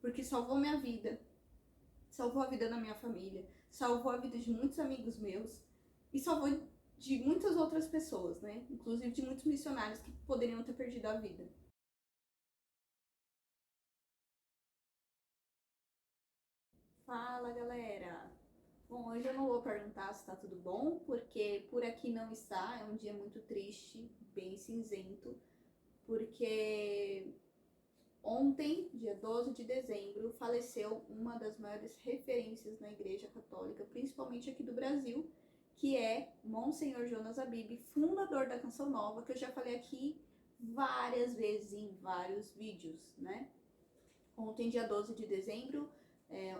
porque salvou minha vida, salvou a vida da minha família, salvou a vida de muitos amigos meus e salvou de muitas outras pessoas, né? Inclusive de muitos missionários que poderiam ter perdido a vida. Fala, galera! Bom, hoje eu não vou perguntar se tá tudo bom, porque por aqui não está, é um dia muito triste, bem cinzento, porque ontem, dia 12 de dezembro, faleceu uma das maiores referências na Igreja Católica, principalmente aqui do Brasil, que é Monsenhor Jonas Abib, fundador da Canção Nova, que eu já falei aqui várias vezes em vários vídeos, né? Ontem, dia 12 de dezembro,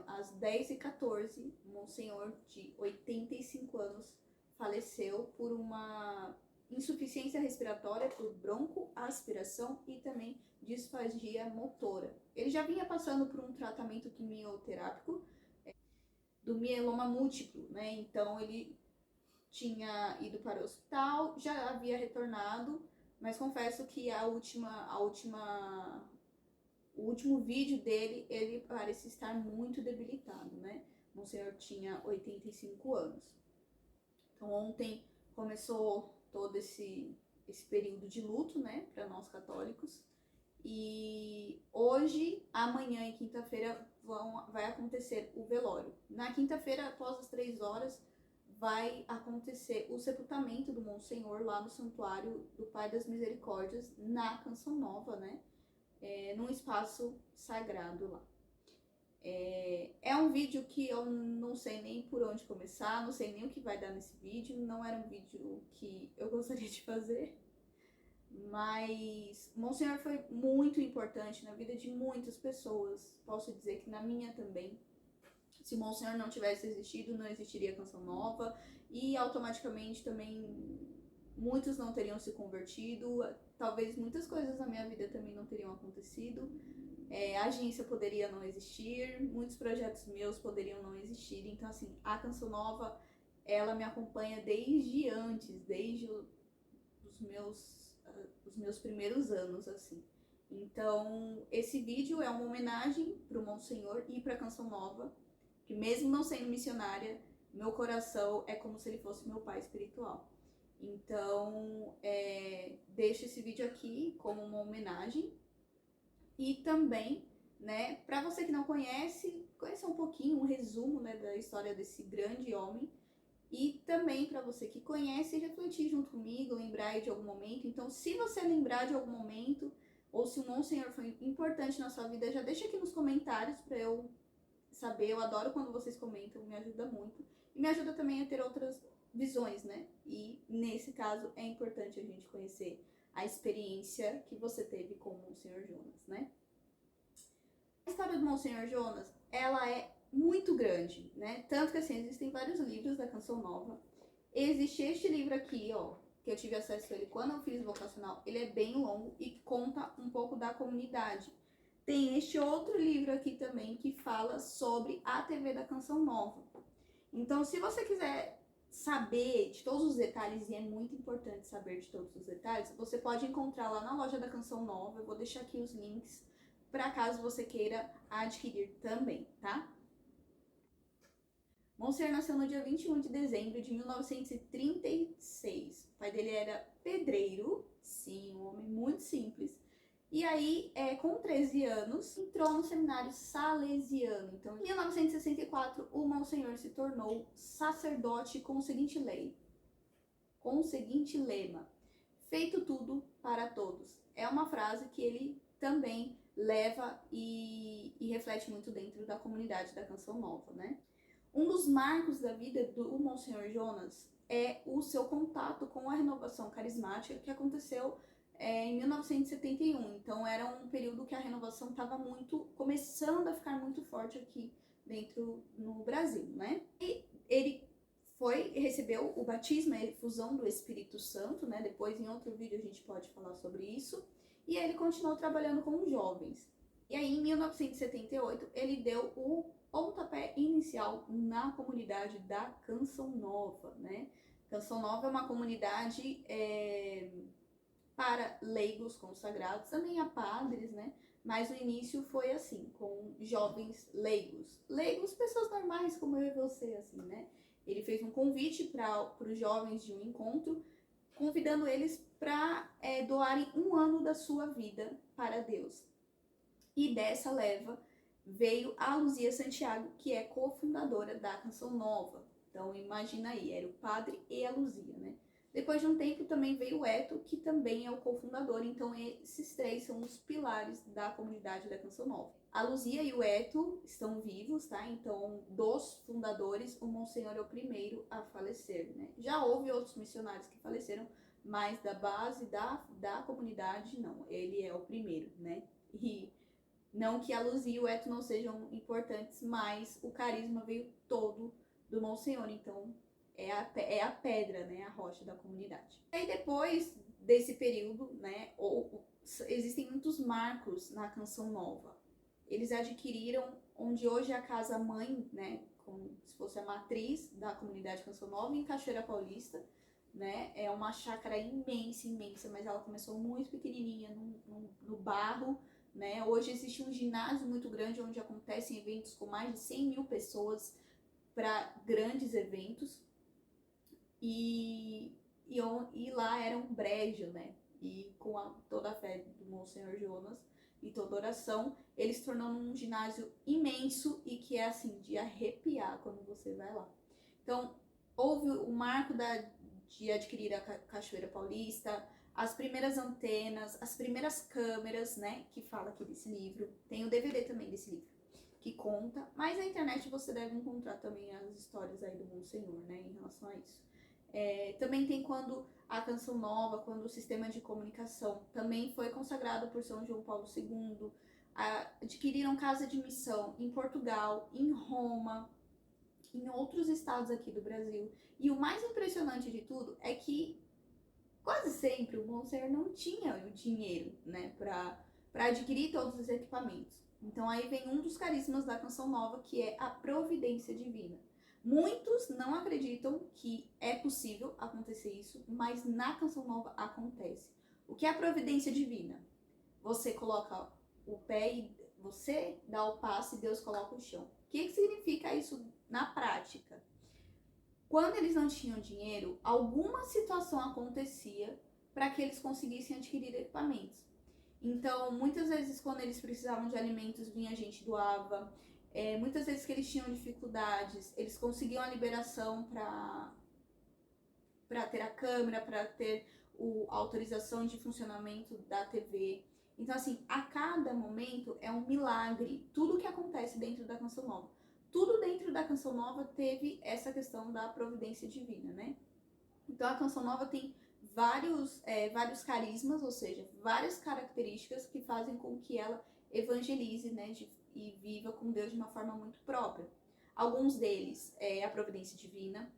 às 10h14, um monsenhor de 85 anos faleceu por uma insuficiência respiratória, por broncoaspiração e também disfagia motora. Ele já vinha passando por um tratamento quimioterápico do mieloma múltiplo, né? Então ele tinha ido para o hospital, já havia retornado, mas confesso que o último vídeo dele, ele parece estar muito debilitado, né? O senhor tinha 85 anos. Então ontem começou todo esse período de luto, né, para nós católicos. E hoje, amanhã e quinta-feira vai acontecer o velório. Na quinta-feira, após as 3 horas, vai acontecer o sepultamento do Monsenhor lá no Santuário do Pai das Misericórdias, na Canção Nova, né? Num espaço sagrado lá. É um vídeo que eu não sei nem por onde começar, não sei nem o que vai dar nesse vídeo, não era um vídeo que eu gostaria de fazer, mas Monsenhor foi muito importante na vida de muitas pessoas, posso dizer que na minha também. Se Monsenhor não tivesse existido, não existiria a Canção Nova e automaticamente também muitos não teriam se convertido, talvez muitas coisas na minha vida também não teriam acontecido. A agência poderia não existir, muitos projetos meus poderiam não existir. Então, assim, a Canção Nova, ela me acompanha desde antes, desde os meus primeiros anos, assim. Então, esse vídeo é uma homenagem para o Monsenhor e para a Canção Nova, que mesmo não sendo missionária, meu coração é como se ele fosse meu pai espiritual. Então, deixo esse vídeo aqui como uma homenagem. E também, né, para você que não conhece, conhecer um pouquinho, um resumo, né, da história desse grande homem. E também para você que conhece, refletir junto comigo, lembrar de algum momento. Então, se você lembrar de algum momento, ou se um Monsenhor foi importante na sua vida, já deixa aqui nos comentários para eu saber. Eu adoro quando vocês comentam, me ajuda muito. E me ajuda também a ter outras visões, né? E nesse caso é importante a gente conhecer a experiência que você teve com o Monsenhor Jonas, né? A história do Monsenhor Jonas, ela é muito grande, né? Tanto que assim, existem vários livros da Canção Nova. Existe este livro aqui, ó, que eu tive acesso a ele quando eu fiz vocacional. Ele é bem longo e conta um pouco da comunidade. Tem este outro livro aqui também que fala sobre a TV da Canção Nova. Então, se você quiser saber de todos os detalhes, e é muito importante saber de todos os detalhes, você pode encontrar lá na loja da Canção Nova. Eu vou deixar aqui os links para caso você queira adquirir também, tá? Monsenhor nasceu no dia 21 de dezembro de 1936. O pai dele era pedreiro, sim, um homem muito simples. E aí, com 13 anos, entrou no seminário salesiano. Então, em 1964, o Monsenhor se tornou sacerdote com o seguinte lema: feito tudo para todos. É uma frase que ele também leva e reflete muito dentro da comunidade da Canção Nova, né? Um dos marcos da vida do Monsenhor Jonas é o seu contato com a renovação carismática que aconteceu em 1971. Então era um período que a renovação estava começando a ficar muito forte aqui dentro no Brasil, né? E ele recebeu o batismo, a efusão do Espírito Santo, né? Depois em outro vídeo a gente pode falar sobre isso. E ele continuou trabalhando com jovens. E aí, em 1978, ele deu o pontapé inicial na comunidade da Canção Nova, né? Canção Nova é uma comunidade para leigos consagrados, também há padres, né? mas o início foi assim, com jovens leigos. Leigos, pessoas normais como eu e você, assim, né? Ele fez um convite para os jovens de um encontro, convidando eles para doarem um ano da sua vida para Deus. E dessa leva veio a Luzia Santiago, que é cofundadora da Canção Nova. Então imagina aí, era o padre e a Luzia, né? Depois de um tempo também veio o Eto, que também é o cofundador. Então esses três são os pilares da comunidade da Canção Nova. A Luzia e o Eto estão vivos, tá? Então dos fundadores, o Monsenhor é o primeiro a falecer, né? Já houve outros missionários que faleceram, mas da base da comunidade, não. Ele é o primeiro, né? E não que a Luzia e o Eto não sejam importantes, mas o carisma veio todo do Monsenhor. Então é a pedra, né, a rocha da comunidade. E aí depois desse período, né, existem muitos marcos na Canção Nova. Eles adquiriram onde hoje é a casa mãe, né, como se fosse a matriz da comunidade Canção Nova, em Cachoeira Paulista, né, é uma chácara imensa, imensa, mas ela começou muito pequenininha, no barro, né. Hoje existe um ginásio muito grande onde acontecem eventos com mais de 100 mil pessoas para grandes eventos. E lá era um brejo, né? E com toda a fé do Monsenhor Jonas e toda oração, ele se tornou um ginásio imenso e que é assim, de arrepiar quando você vai lá. Então, houve o marco de adquirir a Cachoeira Paulista, as primeiras antenas, as primeiras câmeras, né? Que fala aqui desse livro. Tem o DVD também desse livro, que conta. Mas na internet você deve encontrar também as histórias aí do Monsenhor, né? Em relação a isso. Também tem quando a Canção Nova, quando o sistema de comunicação também foi consagrado por São João Paulo II, adquiriram casa de missão em Portugal, em Roma, em outros estados aqui do Brasil. E o mais impressionante de tudo é que quase sempre o Monsenhor não tinha o dinheiro, né, para adquirir todos os equipamentos. Então aí vem um dos carismas da Canção Nova, que é a providência divina. Muitos não acreditam que é possível acontecer isso, mas na Canção Nova acontece. O que é a providência divina? Você coloca o pé e você dá o passo e Deus coloca o chão. O que significa isso na prática? Quando eles não tinham dinheiro, alguma situação acontecia para que eles conseguissem adquirir equipamentos. Então, muitas vezes, quando eles precisavam de alimentos, vinha gente doava. Muitas vezes que eles tinham dificuldades, eles conseguiam a liberação para ter a câmera, para ter a autorização de funcionamento da TV. Então, assim, a cada momento é um milagre. Tudo que acontece dentro da Canção Nova. Tudo dentro da Canção Nova teve essa questão da providência divina, né? Então, a Canção Nova tem vários carismas, ou seja, várias características que fazem com que ela evangelize, né, e viva com Deus de uma forma muito própria. Alguns deles é a providência divina,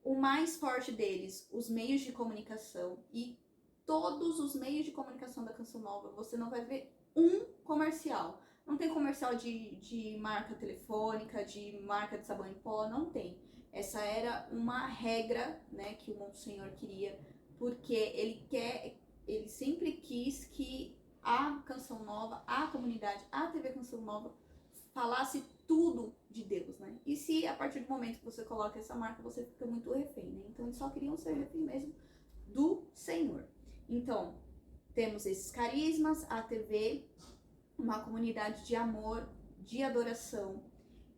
o mais forte deles, os meios de comunicação, e todos os meios de comunicação da Canção Nova, você não vai ver um comercial. Não tem comercial de marca telefônica, de marca de sabão em pó, não tem. Essa era uma regra, né, que o Monsenhor queria, porque ele sempre quis que a Canção Nova, a comunidade, a TV Canção Nova falasse tudo de Deus, né? E se a partir do momento que você coloca essa marca, você fica muito refém, né? Então eles só queriam ser refém mesmo do Senhor. Então, temos esses carismas, a TV, uma comunidade de amor, de adoração,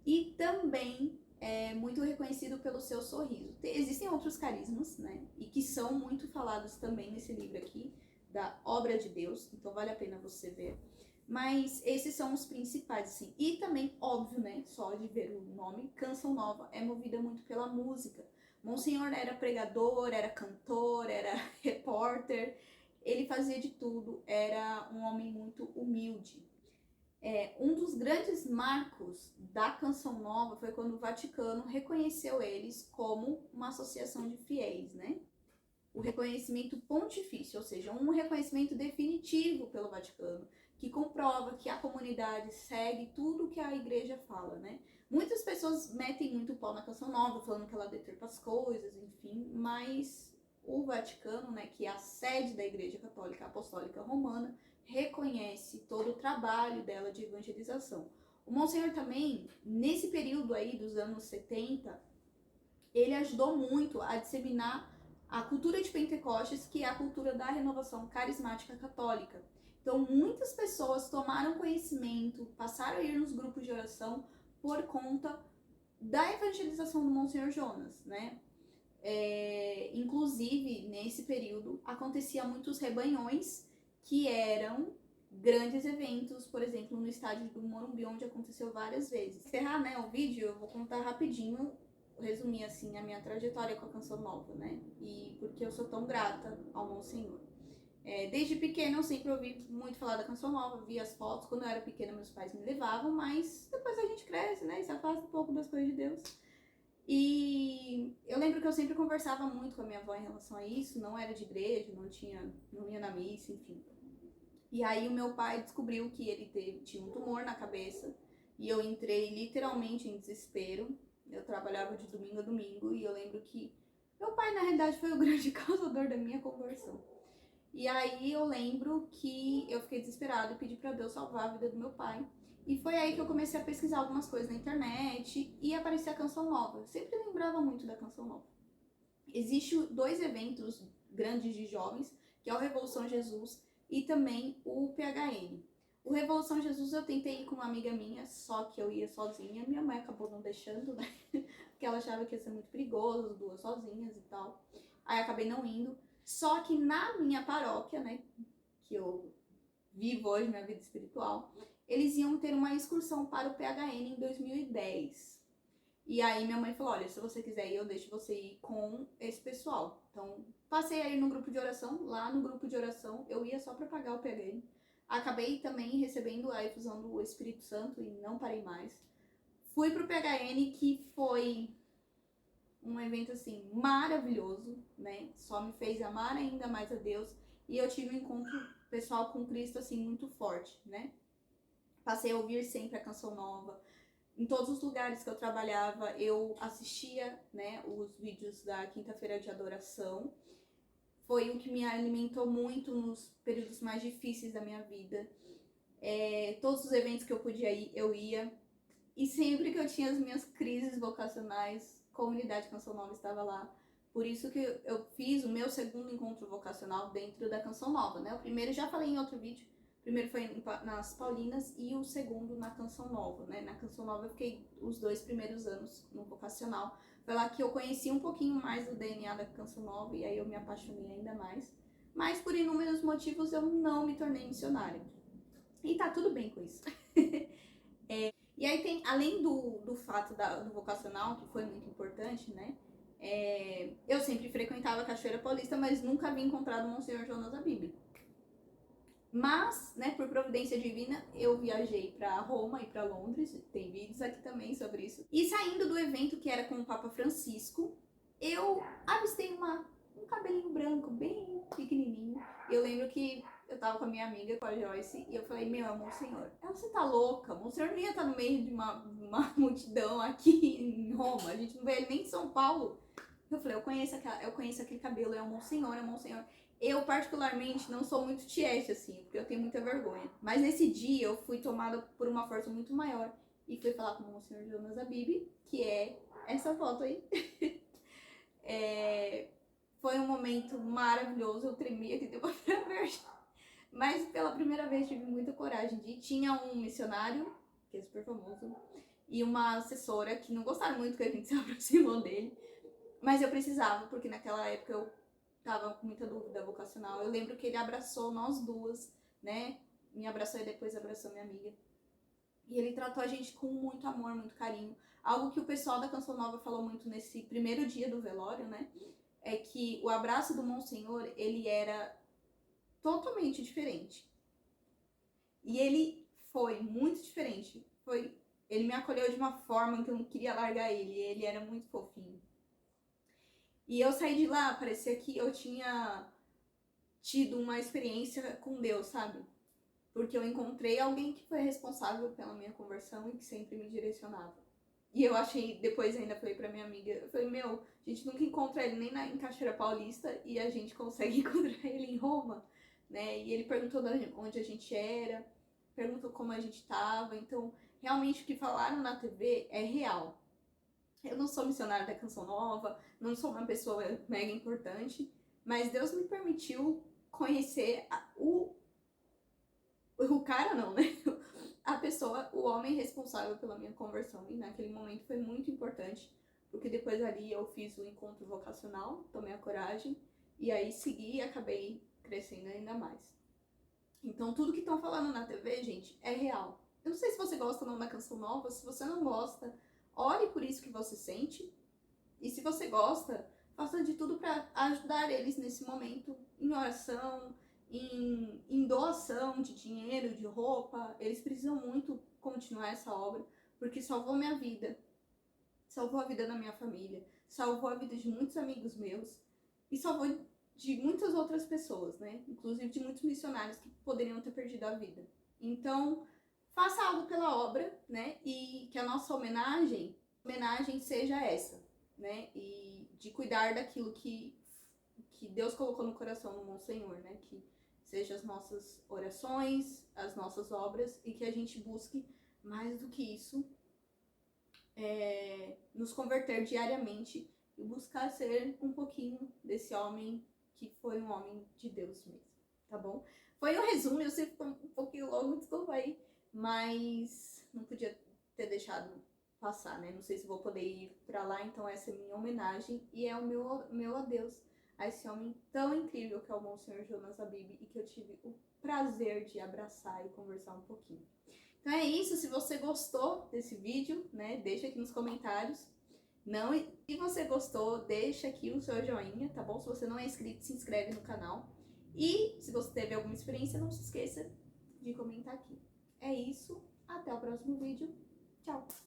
e também é muito reconhecido pelo seu sorriso. Existem outros carismas, né? E que são muito falados também nesse livro aqui, da Obra de Deus, então vale a pena você ver. Mas esses são os principais, assim. E também, óbvio, né, só de ver o nome, Canção Nova é movida muito pela música. Monsenhor era pregador, era cantor, era repórter, ele fazia de tudo, era um homem muito humilde. Um dos grandes marcos da Canção Nova foi quando o Vaticano reconheceu eles como uma associação de fiéis, né? O reconhecimento pontifício, ou seja, um reconhecimento definitivo pelo Vaticano, que comprova que a comunidade segue tudo que a igreja fala, né? Muitas pessoas metem muito pau na Canção Nova, falando que ela deturpa as coisas, enfim, mas o Vaticano, né, que é a sede da Igreja Católica Apostólica Romana, reconhece todo o trabalho dela de evangelização. O Monsenhor também, nesse período aí dos anos 70, ele ajudou muito a disseminar a cultura de Pentecostes, que é a cultura da renovação carismática católica. Então, muitas pessoas tomaram conhecimento, passaram a ir nos grupos de oração por conta da evangelização do Monsenhor Jonas, né? Inclusive, nesse período, acontecia muitos rebanhões, que eram grandes eventos, por exemplo, no estádio do Morumbi, onde aconteceu várias vezes. Para encerrar, né, o vídeo, eu vou contar rapidinho, resumir assim a minha trajetória com a Canção Nova, né? E porque eu sou tão grata ao Monsenhor. Desde pequena eu sempre ouvi muito falar da Canção Nova, via as fotos. Quando eu era pequena meus pais me levavam, mas depois a gente cresce, né, e se afasta um pouco das coisas de Deus. E eu lembro que eu sempre conversava muito com a minha avó em relação a isso, não era de igreja, não ia na missa, enfim. E aí o meu pai descobriu que ele tinha um tumor na cabeça, e eu entrei literalmente em desespero. Eu trabalhava de domingo a domingo, e eu lembro que meu pai, na realidade, foi o grande causador da minha conversão. E aí eu lembro que eu fiquei desesperada e pedi para Deus salvar a vida do meu pai. E foi aí que eu comecei a pesquisar algumas coisas na internet e aparecia a Canção Nova. Eu sempre lembrava muito da Canção Nova. Existem 2 eventos grandes de jovens, que é o Revolução Jesus e também o PHN. O Revolução Jesus eu tentei ir com uma amiga minha, só que eu ia sozinha. Minha mãe acabou não deixando, né? Porque ela achava que ia ser muito perigoso, 2 sozinhas e tal. Aí acabei não indo. Só que na minha paróquia, né, que eu vivo hoje, minha vida espiritual, eles iam ter uma excursão para o PHN em 2010. E aí minha mãe falou, olha, se você quiser ir, eu deixo você ir com esse pessoal. Então, passei aí no grupo de oração. Lá no grupo de oração, eu ia só para pagar o PHN. Acabei também recebendo a efusão do Espírito Santo e não parei mais. Fui pro PHN, que foi um evento assim maravilhoso, né? Só me fez amar ainda mais a Deus, e eu tive um encontro pessoal com Cristo assim muito forte, né? Passei a ouvir sempre a Canção Nova. Em todos os lugares que eu trabalhava, eu assistia, né, os vídeos da quinta-feira de adoração. Foi o que me alimentou muito nos períodos mais difíceis da minha vida. Todos os eventos que eu podia ir, eu ia. E sempre que eu tinha as minhas crises vocacionais, Comunidade Canção Nova estava lá. Por isso que eu fiz o meu segundo encontro vocacional dentro da Canção Nova, né? O primeiro já falei em outro vídeo. O primeiro foi nas Paulinas e o segundo na Canção Nova, né? Na Canção Nova eu fiquei os 2 primeiros anos no vocacional. Foi lá que eu conheci um pouquinho mais do DNA da Canção Nova e aí eu me apaixonei ainda mais. Mas por inúmeros motivos eu não me tornei missionária. E tá tudo bem com isso. E aí tem, além do fato do vocacional, que foi muito importante, né? Eu sempre frequentava a Cachoeira Paulista, mas nunca havia encontrado o Monsenhor Jonas Abib. Mas, né, por providência divina, eu viajei para Roma e para Londres, tem vídeos aqui também sobre isso. E saindo do evento que era com o Papa Francisco, eu avistei um cabelinho branco, bem pequenininho. Eu lembro que eu tava com a minha amiga, com a Joyce, e eu falei, meu, Monsenhor, você tá louca? O Monsenhor não ia estar no meio de uma multidão aqui em Roma, a gente não vê ele nem em São Paulo. Eu falei, eu conheço aquele cabelo, é o Monsenhor, é o Monsenhor. Eu, particularmente, não sou muito tiete, assim, porque eu tenho muita vergonha. Mas nesse dia, eu fui tomada por uma força muito maior e fui falar com o Monsenhor Jonas Abib, que é essa foto aí. Foi um momento maravilhoso, eu tremia que deu pra ver. Mas pela primeira vez tive muita coragem de ir. Tinha um missionário, que é super famoso, e uma assessora que não gostaram muito que a gente se aproximou dele. Mas eu precisava, porque naquela época eu tava com muita dúvida vocacional. Eu lembro que ele abraçou nós duas, né? Me abraçou e depois abraçou minha amiga. E ele tratou a gente com muito amor, muito carinho. Algo que o pessoal da Canção Nova falou muito nesse primeiro dia do velório, né? É que o abraço do Monsenhor, ele era totalmente diferente. E ele foi muito diferente. Ele me acolheu de uma forma que eu não queria largar ele. Ele era muito fofinho. E eu saí de lá, parecia que eu tinha tido uma experiência com Deus, sabe? Porque eu encontrei alguém que foi responsável pela minha conversão e que sempre me direcionava. E eu achei, depois ainda falei pra minha amiga, eu falei, meu, a gente nunca encontra ele nem em Cachoeira Paulista e a gente consegue encontrar ele em Roma. né? E ele perguntou onde a gente era, perguntou como a gente estava. Então, realmente o que falaram na TV é real. Eu não sou missionária da Canção Nova, não sou uma pessoa mega importante, mas Deus me permitiu conhecer o cara não, né? A pessoa, o homem responsável pela minha conversão. E naquele momento foi muito importante, porque depois ali eu fiz o encontro vocacional, tomei a coragem, e aí segui e acabei crescendo ainda mais. Então tudo que estão falando na TV, gente, é real. Eu não sei se você gosta ou não da Canção Nova, se você não gosta, ore por isso que você sente. E se você gosta, faça de tudo para ajudar eles nesse momento, em oração, em doação de dinheiro, de roupa. Eles precisam muito continuar essa obra, porque salvou minha vida, salvou a vida da minha família, salvou a vida de muitos amigos meus e salvou de muitas outras pessoas, né? Inclusive de muitos missionários que poderiam ter perdido a vida. Então, faça algo pela obra, né? E que a nossa homenagem seja essa, né? E de cuidar daquilo que Deus colocou no coração do Monsenhor, né? Que seja as nossas orações, as nossas obras, e que a gente busque mais do que isso, nos converter diariamente e buscar ser um pouquinho desse homem que foi um homem de Deus mesmo, tá bom? Foi um resumo, eu sei que ficou um pouquinho longo, desculpa aí, mas não podia ter deixado passar, né? Não sei se vou poder ir pra lá, então essa é a minha homenagem e é o meu adeus a esse homem tão incrível que é o Monsenhor Jonas Habib e que eu tive o prazer de abraçar e conversar um pouquinho. Então é isso, se você gostou desse vídeo, né, deixa aqui nos comentários. Não, se você gostou, deixa aqui o seu joinha, tá bom? Se você não é inscrito, se inscreve no canal. E se você teve alguma experiência, não se esqueça de comentar aqui. É isso, até o próximo vídeo. Tchau!